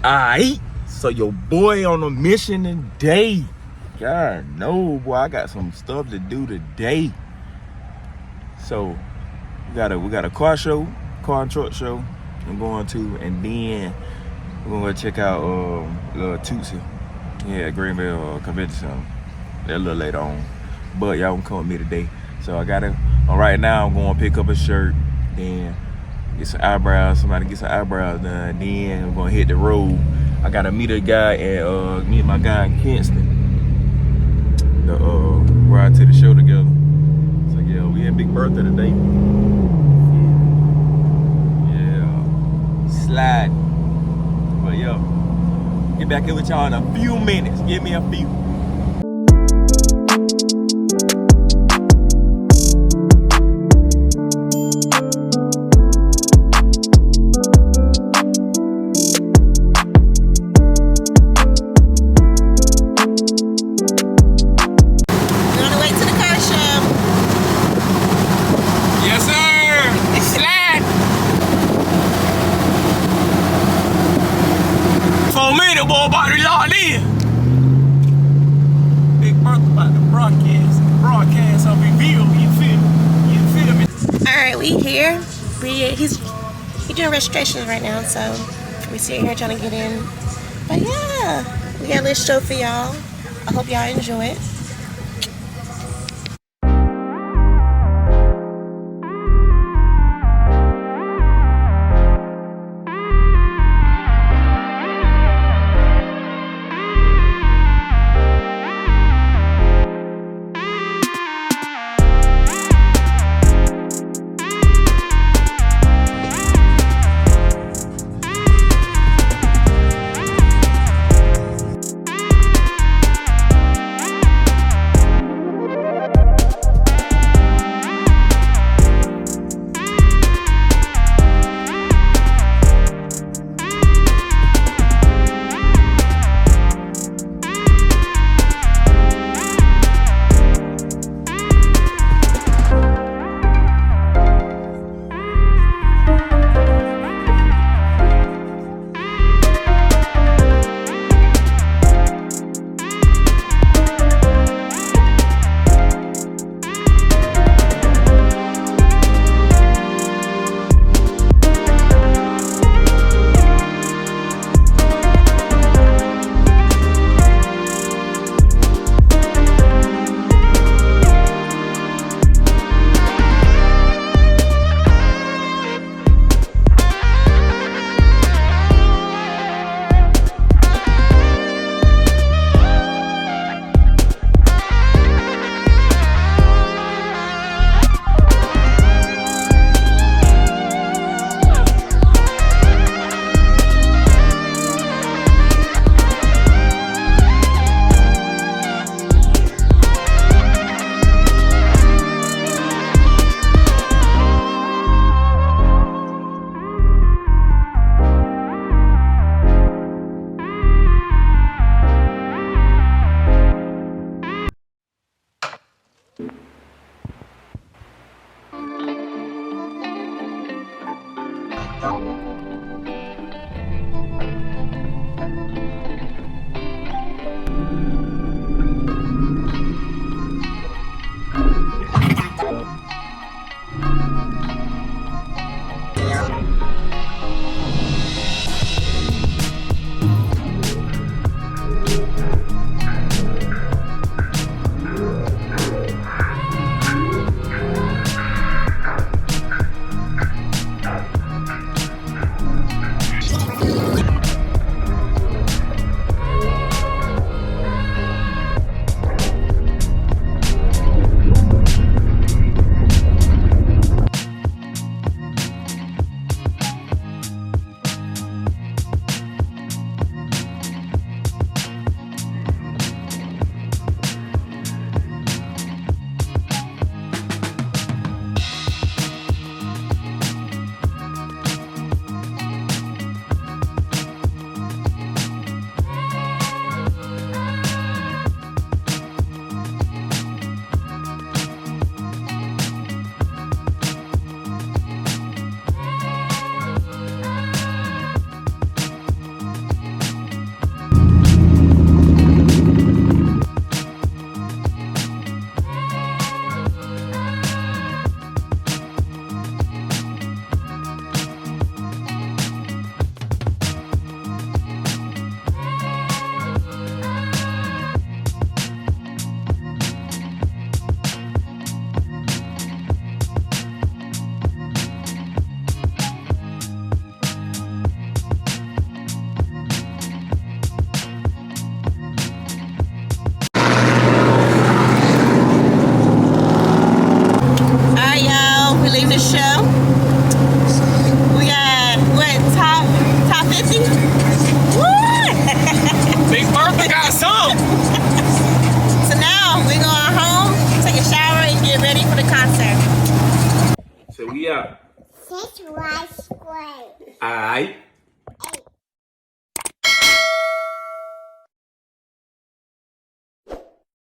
Alright, so your boy on a mission today. God no, boy, I got some stuff to do today. So we got a car and truck show I'm going to, and then we're gonna check out Tootsie. Yeah, Greenville Convention Center. That a little later on. But y'all gonna come with me today. So right now I'm gonna pick up a shirt, then get some eyebrows, somebody get some eyebrows done, then I'm gonna hit the road. I gotta meet a guy and meet my guy in Kinston. The ride to the show together. So yeah, we had Big Bertha today. Yeah. Slide. But yo, get back in with y'all in a few minutes. Give me a few. Boy, about to lock in. Big Bertha about to broadcast on review. You feel me? All right, we here. He's doing registrations right now, so we sitting here trying to get in. But yeah, we got a little show for y'all. I hope y'all enjoy it.